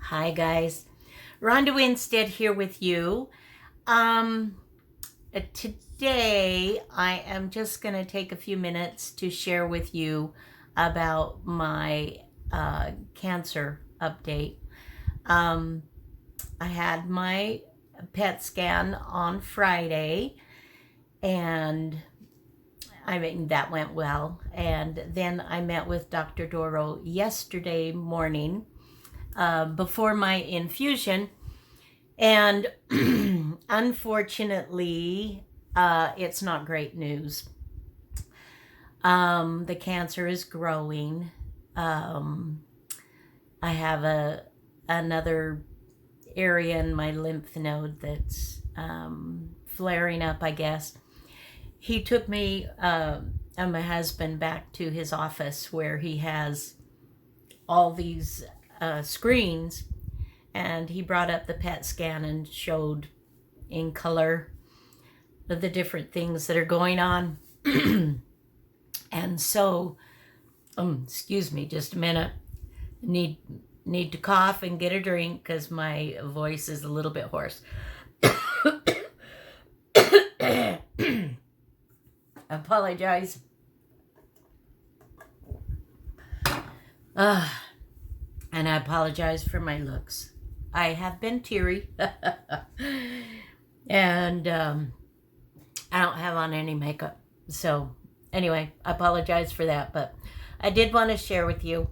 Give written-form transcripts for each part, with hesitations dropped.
Hi, guys. Rhonda Winstead here with you. Um, Today, I am just going to take a few minutes to share with you about my cancer update. Um, I had my PET scan on Friday, and that went well. And then I met with Dr. Doro yesterday morning before my infusion. And unfortunately, it's not great news. The cancer is growing. Um, I have another area in my lymph node that's flaring up, I guess. He took me and my husband back to his office where he has all these screens, and he brought up the PET scan and showed in color the different things that are going on. And so, excuse me, just a minute. Need to cough and get a drink because my voice is a little bit hoarse. Apologize. And I apologize for my looks. I have been teary. And I don't have on any makeup. So anyway, I apologize for that. But I did want to share with you.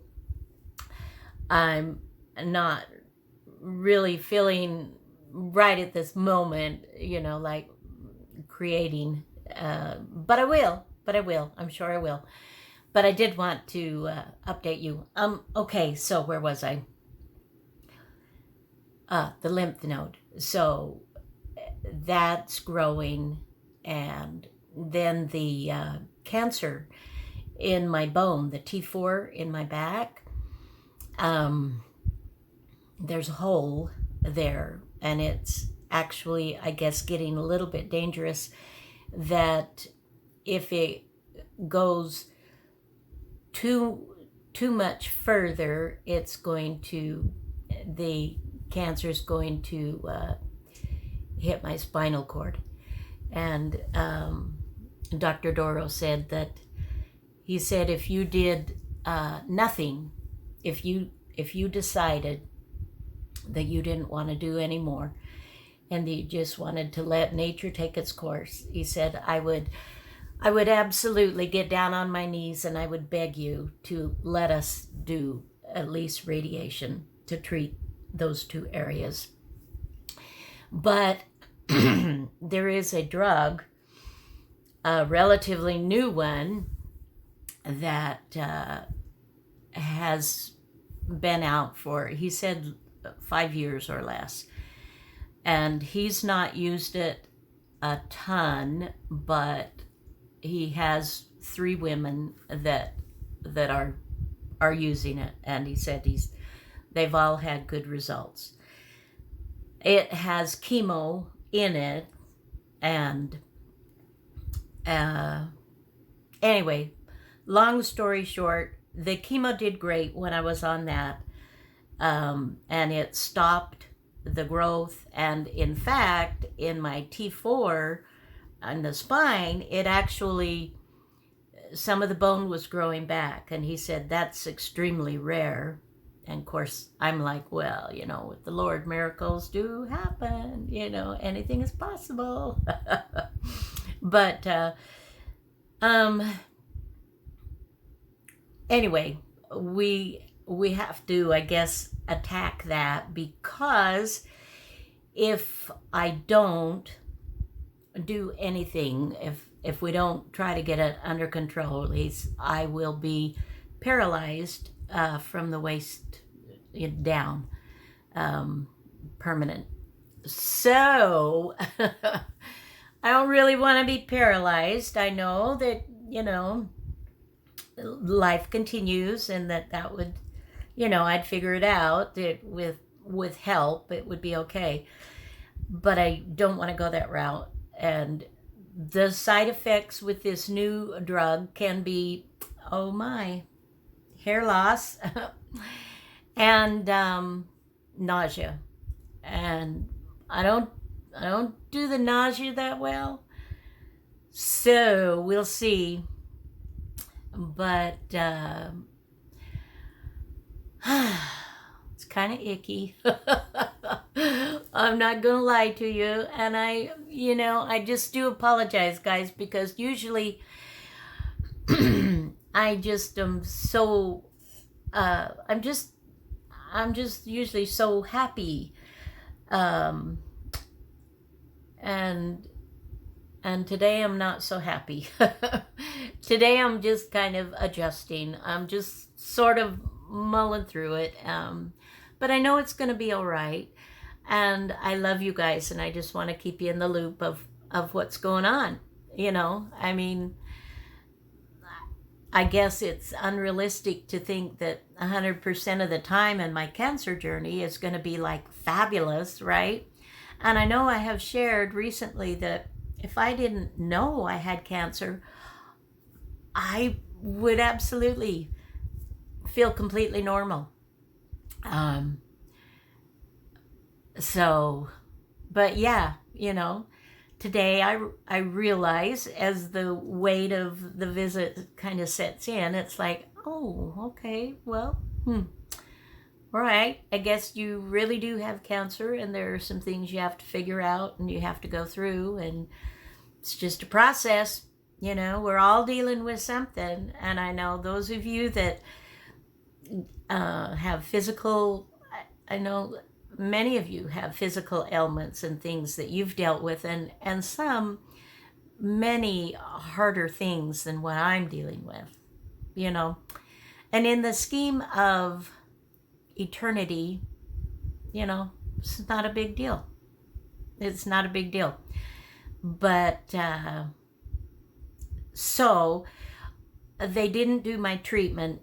I'm not really feeling right at this moment, like creating. But I will. I'm sure I will. But I did want to update you. Okay, so where was I? The lymph node. So that's growing, and then the cancer in my bone, the T4 in my back, there's a hole there, and it's actually, I guess, getting a little bit dangerous, that if it goes too much further, the cancer is going to hit my spinal cord. And Dr. Doro said that if you did nothing, if you decided that you didn't want to do anymore and that you just wanted to let nature take its course, he said, I would absolutely get down on my knees and I would beg you to let us do at least radiation to treat those two areas. But there is a drug, a relatively new one, that has been out for, he said, 5 years or less. And he's not used it a ton, but he has 3 women that are using it, and he said they've all had good results. It has chemo in it, and anyway, long story short, the chemo did great when I was on that, and it stopped the growth. And in fact, in my T4 on the spine, it actually, some of the bone was growing back, and he said that's extremely rare. And of course, I'm like, well, with the Lord, miracles do happen. Anything is possible. But anyway, we have to, I guess, attack that, because if I don't do anything, if we don't try to get it under control, at least I will be paralyzed from the waist down, permanent. So I don't really want to be paralyzed. I know that, life continues, and that would, I'd figure it out, that with help it would be okay. But I don't want to go that route. And the side effects with this new drug can be, oh my, hair loss. And nausea, and I don't do the nausea that well, so we'll see. But it's kind of icky. I'm not gonna lie to you, and I just do apologize, guys, because usually I just am so I'm just usually so happy, um, and today I'm not so happy. Today I'm just kind of adjusting. I'm just sort of mulling through it, but I know it's going to be all right. And I love you guys, and I just want to keep you in the loop of what's going on. I mean, I guess it's unrealistic to think that 100% of the time in my cancer journey is going to be like fabulous, right? And I know I have shared recently that if I didn't know I had cancer, I would absolutely feel completely normal. Um, so, but yeah, today I realize as the weight of the visit kind of sets in, it's like, oh, okay, well, all right, I guess you really do have cancer, and there are some things you have to figure out and you have to go through, and it's just a process. We're all dealing with something. And I know those of you that have physical, I know many of you have physical ailments and things that you've dealt with, and many harder things than what I'm dealing with, And in the scheme of eternity, it's not a big deal. It's not a big deal. But so they didn't do my treatment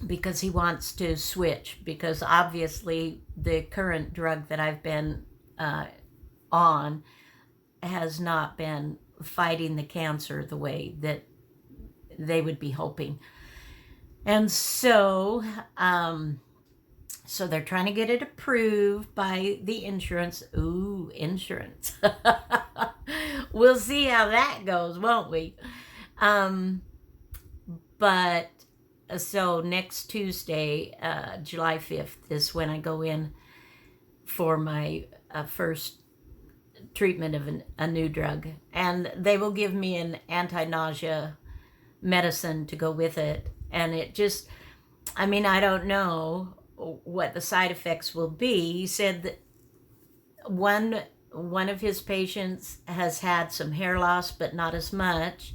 because he wants to switch, because obviously the current drug that I've been on has not been fighting the cancer the way that they would be hoping. And so they're trying to get it approved by the insurance. Ooh, insurance. We'll see how that goes, won't we? But so next Tuesday, July 5th, is when I go in for my first treatment of a new drug. And they will give me an anti-nausea medicine to go with it. And it just, I mean, I don't know what the side effects will be. He said that one of his patients has had some hair loss, but not as much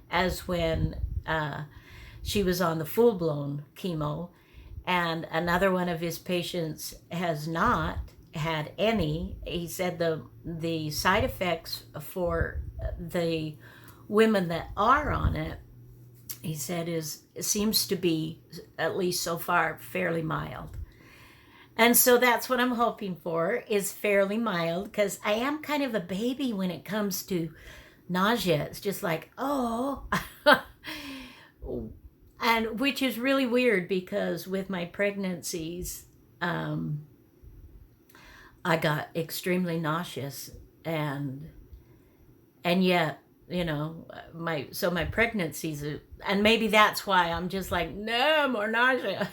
as when she was on the full-blown chemo. And another one of his patients has not had any. He said the side effects for the women that are on it, he said, seems to be, at least so far, fairly mild. And so that's what I'm hoping for, is fairly mild, because I am kind of a baby when it comes to nausea. It's just like, oh. And which is really weird, because with my pregnancies, I got extremely nauseous, and yet, my pregnancies, and maybe that's why I'm just like, no more nausea.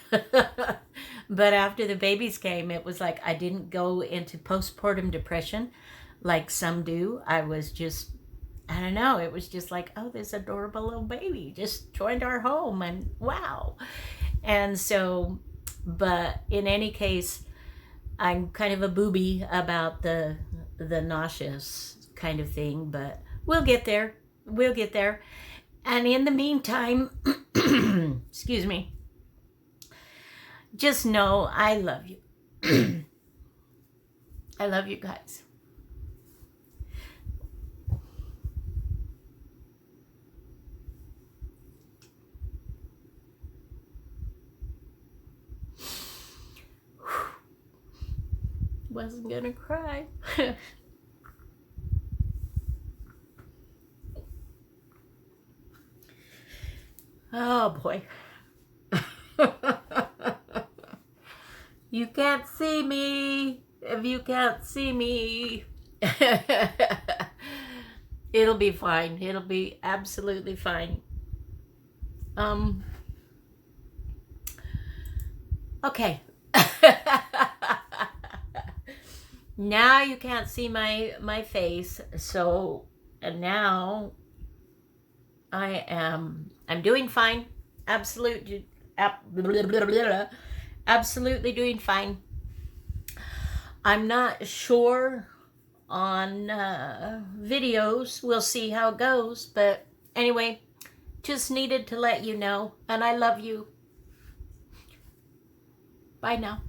But after the babies came, it was like I didn't go into postpartum depression like some do. I was just, I don't know, it was just like, oh, this adorable little baby just joined our home, and wow. And so, but in any case, I'm kind of a booby about the nauseous kind of thing, but we'll get there. We'll get there. And in the meantime, excuse me, just know I love you. I love you guys. Wasn't gonna cry. Oh boy. You can't see me if you can't see me. It'll be fine. It'll be absolutely fine. Okay. Now you can't see my face, so now I'm doing fine. Absolutely doing fine. I'm not sure on videos. We'll see how it goes, but anyway, just needed to let you know, and I love you. Bye now.